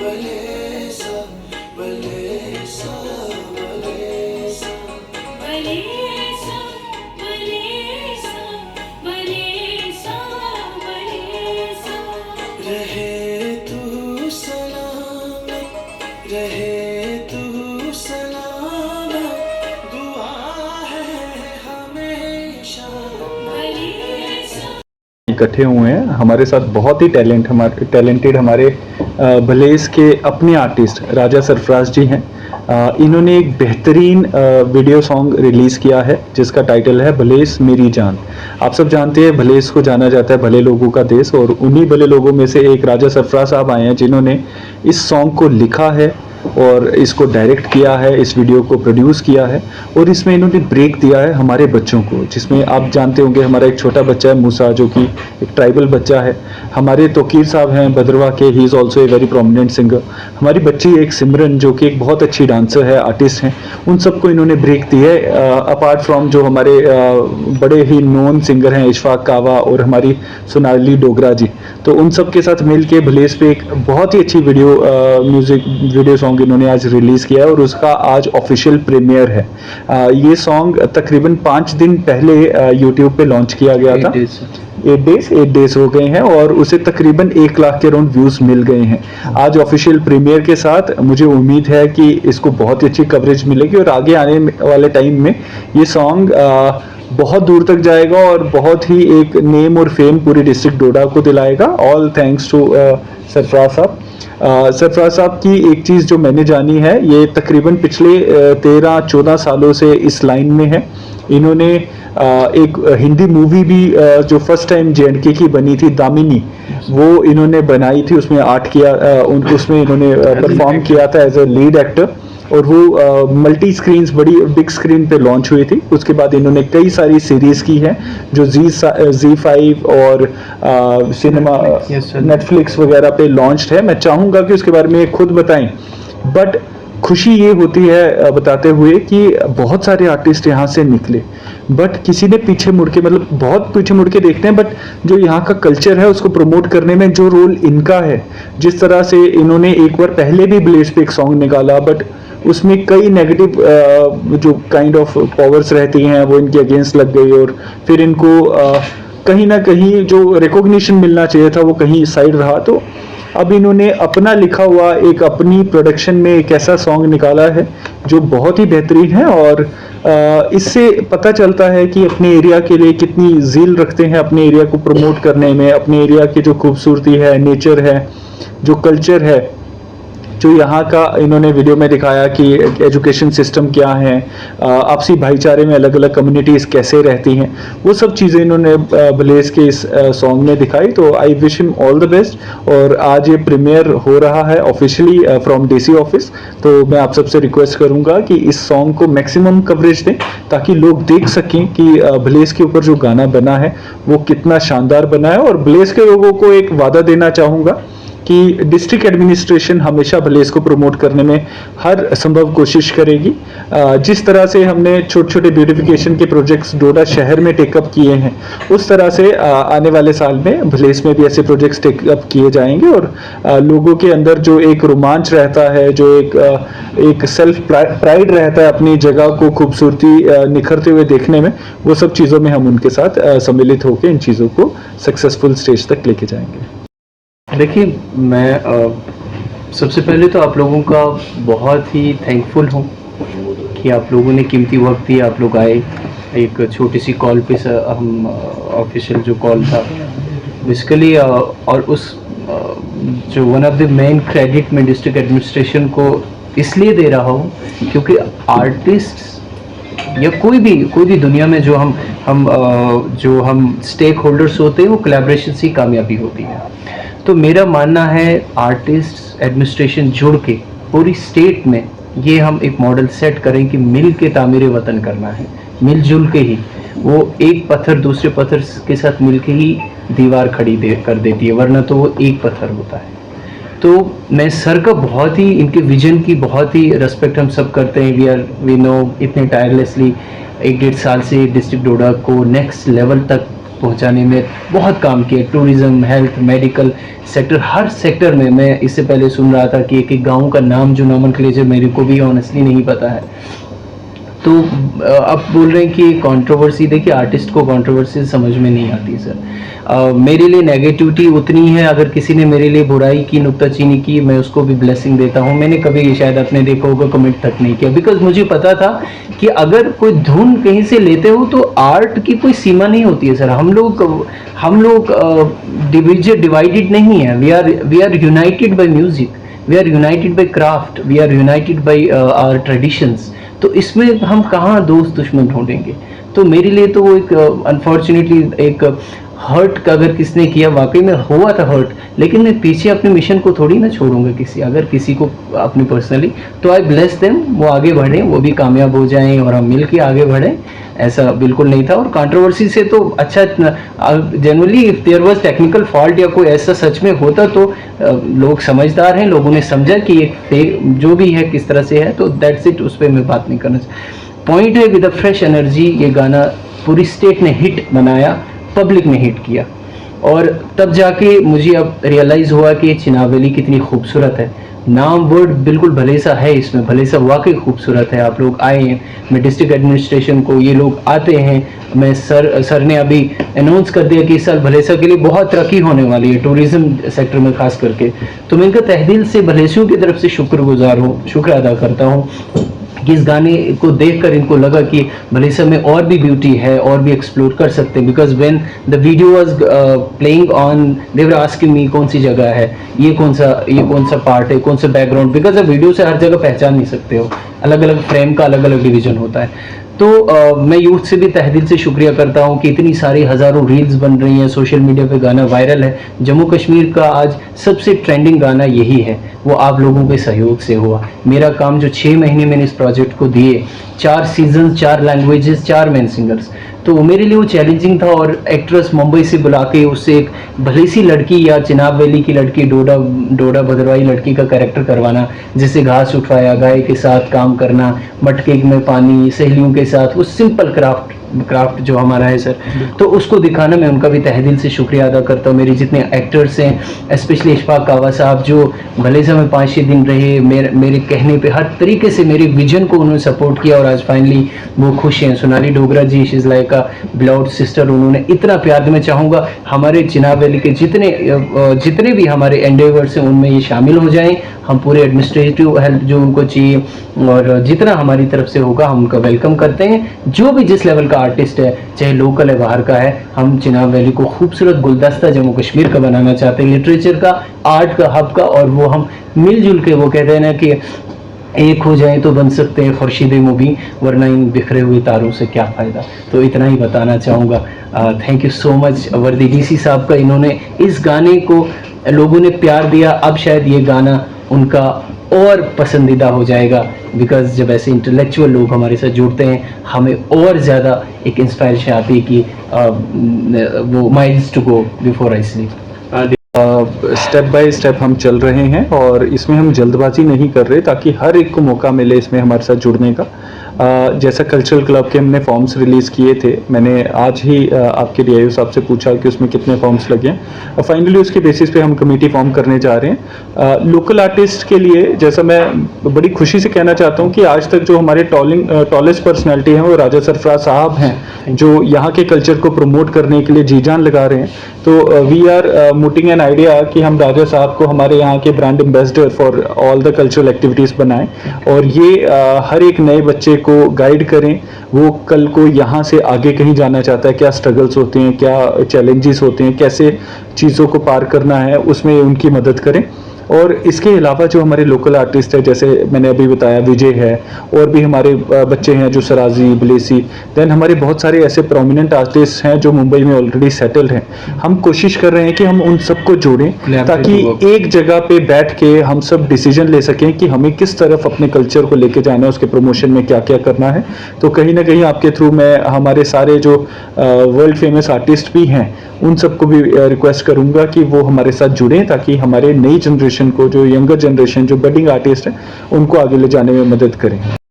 बलेसा बलेसा बलेसा बलेसा बलेसा बलेसा बलेसा रहे तू सलामत रहे तू सलामत दुआ है हमेशा बलेसा। इकट्ठे हुए हैं हमारे साथ बहुत ही टैलेंटेड हमारे भलेस के अपने आर्टिस्ट राजा सरफराज जी हैं। इन्होंने एक बेहतरीन वीडियो सॉन्ग रिलीज़ किया है जिसका टाइटल है भलेस मेरी जान। आप सब जानते हैं भलेस को जाना जाता है भले लोगों का देश, और उन्हीं भले लोगों में से एक राजा सरफराज साहब आए हैं जिन्होंने इस सॉन्ग को लिखा है और इसको डायरेक्ट किया है, इस वीडियो को प्रोड्यूस किया है, और इसमें इन्होंने ब्रेक दिया है हमारे बच्चों को, जिसमें आप जानते होंगे हमारा एक छोटा बच्चा है मूसा जो कि एक ट्राइबल बच्चा है। हमारे तोकीर साहब हैं बदरवा के, he is also a very prominent singer. हमारी बच्ची एक सिमरन जो कि एक बहुत अच्छी डांसर है, आर्टिस्ट हैं। उन सबको इन्होंने ब्रेक दी है, अपार्ट फ्रॉम जो हमारे बड़े ही नोन सिंगर हैं इशफाक कावा और हमारी सोनाली डोगरा जी। तो उन सब के साथ मिल के भलेस पे एक बहुत ही अच्छी वीडियो सॉन्ग इन्होंने आज रिलीज़ किया है और उसका आज ऑफिशियल प्रीमियर है। ये सॉन्ग तकरीबन 5 दिन पहले यूट्यूब पे लॉन्च किया गया था। 8 डेज हो गए हैं और उसे तकरीबन 1 लाख के अराउंड व्यूज़ मिल गए हैं। आज ऑफिशियल प्रीमियर के साथ मुझे उम्मीद है कि इसको बहुत ही अच्छी कवरेज मिलेगी और आगे आने वाले टाइम में ये सॉन्ग बहुत दूर तक जाएगा और बहुत ही एक नेम और फेम पूरी डिस्ट्रिक्ट डोडा को दिलाएगा। ऑल थैंक्स टू सरफराज साहब। सरफराज साहब की एक चीज़ जो मैंने जानी है, ये तकरीबन पिछले 13-14 सालों से इस लाइन में है। इन्होंने एक हिंदी मूवी भी जो फर्स्ट टाइम JNK की बनी थी दामिनी, वो इन्होंने बनाई थी, उसमें आर्ट किया, उसमें इन्होंने परफॉर्म किया था एज ए लीड एक्टर, और वो मल्टी स्क्रीन्स बड़ी बिग स्क्रीन पे लॉन्च हुई थी। उसके बाद इन्होंने कई सारी सीरीज़ की हैं जो Z5 और सिनेमा नेटफ्लिक्स वगैरह पे लॉन्च्ड है। मैं चाहूँगा कि उसके बारे में खुद बताएं, बट खुशी ये होती है बताते हुए कि बहुत सारे आर्टिस्ट यहाँ से निकले, बट किसी ने पीछे मुड़ के, मतलब बहुत पीछे मुड़ के देखते हैं, बट जो यहाँ का कल्चर है उसको प्रमोट करने में जो रोल इनका है, जिस तरह से इन्होंने एक बार पहले भी ब्लेस पे एक सॉन्ग निकाला, बट उसमें कई नेगेटिव जो काइंड ऑफ पावर्स रहती हैं वो इनके अगेंस्ट लग गई, और फिर इनको कहीं ना कहीं जो रिकॉग्निशन मिलना चाहिए था वो कहीं साइड रहा। तो अब इन्होंने अपना लिखा हुआ एक अपनी प्रोडक्शन में एक ऐसा सॉन्ग निकाला है जो बहुत ही बेहतरीन है, और इससे पता चलता है कि अपने एरिया के लिए कितनी ज़ील रखते हैं, अपने एरिया को प्रमोट करने में, अपने एरिया की जो खूबसूरती है, नेचर है, जो कल्चर है, जो यहाँ का इन्होंने वीडियो में दिखाया कि एजुकेशन सिस्टम क्या है, आपसी भाईचारे में अलग अलग कम्युनिटीज़ कैसे रहती हैं, वो सब चीज़ें इन्होंने भलेस के इस सॉन्ग में दिखाई। तो I wish him all the best. और आज ये प्रीमियर हो रहा है ऑफिशियली फ्रॉम DC ऑफिस, तो मैं आप सबसे रिक्वेस्ट करूँगा कि इस सॉन्ग को मैक्सिमम कवरेज दें ताकि लोग देख सकें कि भलेस के ऊपर जो गाना बना है वो कितना शानदार बना है। और भलेस के लोगों को एक वादा देना चाहूँगा कि डिस्ट्रिक्ट एडमिनिस्ट्रेशन हमेशा भलेस को प्रमोट करने में हर संभव कोशिश करेगी। जिस तरह से हमने छोटे छोटे ब्यूटिफिकेशन के प्रोजेक्ट्स डोडा शहर में टेकअप किए हैं, उस तरह से आने वाले साल में भलेस में भी ऐसे प्रोजेक्ट्स टेकअप किए जाएंगे, और लोगों के अंदर जो एक रोमांच रहता है, जो एक सेल्फ प्राइड रहता है अपनी जगह को खूबसूरती निखरते हुए देखने में, वो सब चीज़ों में हम उनके साथ सम्मिलित होकर इन चीज़ों को सक्सेसफुल स्टेज तक लेके जाएंगे। देखिए, मैं सबसे पहले तो आप लोगों का बहुत ही थैंकफुल हूँ कि आप लोगों ने कीमती वक्त दिया, आप लोग आए एक छोटी सी कॉल पे। हम ऑफिशियल जो कॉल था बेसिकली, और उस जो one of the main credit मैं डिस्ट्रिक्ट एडमिनिस्ट्रेशन को इसलिए दे रहा हूँ क्योंकि आर्टिस्ट या कोई भी दुनिया में जो हम स्टेक होल्डर्स होते हैं, वो कोलैबोरेशन से कामयाबी होती है। तो मेरा मानना है आर्टिस्ट एडमिनिस्ट्रेशन जुड़ के पूरी स्टेट में ये हम एक मॉडल सेट करें कि मिल के तामीर वतन करना है, मिलजुल के ही। वो एक पत्थर दूसरे पत्थर के साथ मिल के ही दीवार खड़ी कर देती है, वरना तो वो एक पत्थर होता है। तो मैं सर का बहुत ही, इनके विजन की बहुत ही रिस्पेक्ट हम सब करते हैं। वी नो इतने टायरलेसली 1-1.5 साल से डिस्ट्रिक्ट डोडा को नेक्स्ट लेवल तक पहुंचाने में बहुत काम किया। टूरिज़्म, हेल्थ, मेडिकल सेक्टर, हर सेक्टर में। मैं इससे पहले सुन रहा था कि एक गांव का नाम जो नॉमेनक्लेचर मेरे को भी ऑनेस्टली नहीं पता है। तो अब बोल रहे हैं कि कंट्रोवर्सी, देखिए आर्टिस्ट को कंट्रोवर्सी समझ में नहीं आती सर। मेरे लिए नेगेटिविटी उतनी है, अगर किसी ने मेरे लिए बुराई की, नुक्ताचीनी की, मैं उसको भी ब्लेसिंग देता हूँ। मैंने कभी शायद आपने देखा होगा कमेंट तक नहीं किया, बिकॉज मुझे पता था कि अगर कोई धुन कहीं से लेते हो तो आर्ट की कोई सीमा नहीं होती है सर। हम लोग डिवाइडेड नहीं है। We are united by music, we are united by craft, we are united by our traditions. तो इसमें हम कहाँ दोस्त दुश्मन ढूंढेंगे। तो मेरे लिए तो वो एक अनफॉर्चुनेटली एक हर्ट का अगर किसने किया, वाकई में हुआ था हर्ट, लेकिन मैं पीछे अपने मिशन को थोड़ी ना छोड़ूंगा अगर किसी को अपनी पर्सनली। तो आई ब्लेस देम, वो आगे बढ़ें, वो भी कामयाब हो जाएं और हम मिल के आगे बढ़ें। ऐसा बिल्कुल नहीं था। और कंट्रोवर्सी से तो अच्छा, generally if there was technical fault या कोई ऐसा सच में होता तो लोग समझदार हैं, लोगों ने समझा कि एक जो भी है किस तरह से है, तो दैट्स इट, उस पर मैं बात नहीं करना चाहिए। पॉइंट है विद अ फ्रेश एनर्जी ये गाना पूरी स्टेट ने हिट बनाया, पब्लिक ने हिट किया। और तब जाके मुझे अब रियलाइज़ हुआ कि ये चिनाब-वैली कितनी खूबसूरत है। नाम वर्ड बिल्कुल भले सा है इसमें, भले सा वाकई खूबसूरत है। आप लोग आए हैं, मैं डिस्ट्रिक्ट एडमिनिस्ट्रेशन को, ये लोग आते हैं, मैं सर ने अभी अनाउंस कर दिया कि इस साल भलेसा के लिए बहुत तरक्की होने वाली है, टूरिज़्म सेक्टर में खास करके। तो मैं इनका तहे दिल से भलेसियों की तरफ से शुक्रगुजार हूँ, शुक्र अदा करता हूँ कि इस गाने को देखकर इनको लगा कि भलेसा में और भी ब्यूटी है, और भी एक्सप्लोर कर सकते हैं। Because when the video was playing on, they were asking me कौन सी जगह है, ये कौन सा पार्ट है, कौन सा बैकग्राउंड, बिकॉज आप वीडियो से हर जगह पहचान नहीं सकते हो, अलग अलग फ्रेम का अलग अलग डिवीजन होता है। तो मैं यूथ से भी तहे दिल से शुक्रिया करता हूँ कि इतनी सारी हज़ारों रील्स बन रही हैं, सोशल मीडिया पे गाना वायरल है। जम्मू कश्मीर का आज सबसे ट्रेंडिंग गाना यही है, वो आप लोगों के सहयोग से हुआ। मेरा काम जो 6 महीने मैंने इस प्रोजेक्ट को दिए, 4 सीजन, 4 लैंग्वेजेस, 4 मेन सिंगर्स, तो मेरे लिए वो चैलेंजिंग था। और एक्ट्रेस मुंबई से बुला के उससे एक भली सी लड़की या चिनाब वैली की लड़की, डोडा भद्रवाही लड़की का कैरेक्टर करवाना, जिससे घास उठवाया, गाय के साथ काम करना, मटके में पानी, सहेलियों के साथ, वो सिंपल क्राफ्ट जो हमारा है सर, तो उसको दिखाना, मैं उनका भी तहे दिल से शुक्रिया अदा करता हूँ। मेरे जितने एक्टर्स हैं, स्पेशली इशफाक कावा साहब, जो भले से में 5-6 दिन रहे, मेरे कहने पे हर तरीके से मेरे विजन को उन्होंने सपोर्ट किया, और आज फाइनली वो खुश हैं। Sonali Dogra ji, she is like a beloved sister, उन्होंने इतना प्यार दिया। मैं चाहूँगा हमारे चिनाब वैली के जितने भी हमारे एंडेवर्स हैं उनमें ये शामिल हो जाएं। हम पूरे एडमिनिस्ट्रेटिव हेल्प जो उनको चाहिए और जितना हमारी तरफ से होगा हम उनका वेलकम करते हैं। जो भी जिस लेवल का आर्टिस्ट है, चाहे लोकल है बाहर का है, हम चिनाब वैली को खूबसूरत गुलदस्ता जम्मू कश्मीर का बनाना चाहते हैं, लिटरेचर का, आर्ट का हब का, और वो हम मिलजुल के, वो कहते हैं ना कि एक हो जाए तो बन सकते हैं खुर्शीदे मुबीन, वरना इन बिखरे हुए तारों से क्या फ़ायदा। तो इतना ही बताना चाहूँगा। थैंक यू सो मच वर्दी डीसी साहब का, इन्होंने इस गाने को लोगों ने प्यार दिया। अब शायद ये गाना उनका और पसंदीदा हो जाएगा, बिकॉज जब ऐसे इंटेलेक्चुअल लोग हमारे साथ जुड़ते हैं, हमें और ज़्यादा एक इंस्पायरेशन आती है कि वो miles to go before I sleep. Step by step हम चल रहे हैं और इसमें हम जल्दबाजी नहीं कर रहे, ताकि हर एक को मौका मिले इसमें हमारे साथ जुड़ने का। जैसा कल्चरल क्लब के हमने फॉर्म्स रिलीज़ किए थे, मैंने आज ही आपके डीआईओ साहब से पूछा कि उसमें कितने फॉर्म्स लगे हैं, और फाइनली उसके बेसिस पे हम कमेटी फॉर्म करने जा रहे हैं। लोकल आर्टिस्ट के लिए, जैसा मैं बड़ी खुशी से कहना चाहता हूं कि आज तक जो हमारे टॉलेस्ट पर्सनैलिटी हैं वो राजा सरफराज साहब हैं, जो यहाँ के कल्चर को प्रमोट करने के लिए जी जान लगा रहे हैं। तो वी आर मुटिंग एन आइडिया कि हम राजा साहब को हमारे यहाँ के brand ambassador for all the cultural activities बनाएं, और ये हर एक नए बच्चे को गाइड करें। वो कल को यहाँ से आगे कहीं जाना चाहता है, क्या स्ट्रगल्स होते हैं, क्या चैलेंजेस होते हैं, कैसे चीज़ों को पार करना है, उसमें उनकी मदद करें। और इसके अलावा जो हमारे लोकल आर्टिस्ट है, जैसे मैंने अभी बताया विजय है, और भी हमारे बच्चे हैं जो सराजी, बलेसी, देन हमारे बहुत सारे ऐसे प्रोमिनेंट आर्टिस्ट हैं जो मुंबई में ऑलरेडी सेटल्ड हैं। हम कोशिश कर रहे हैं कि हम उन सबको जोड़ें, ताकि एक जगह पे बैठ के हम सब डिसीजन ले सकें कि हमें किस तरफ अपने कल्चर को लेके जाना है, उसके प्रमोशन में क्या क्या करना है। तो कहीं ना कहीं आपके थ्रू मैं हमारे सारे जो वर्ल्ड फेमस आर्टिस्ट भी हैं उन सबको भी रिक्वेस्ट करूंगा कि वो हमारे साथ जुड़ें, ताकि हमारे नई जनरेशन को, जो यंगर जनरेशन, जो बडिंग आर्टिस्ट हैं, उनको आगे ले जाने में मदद करें।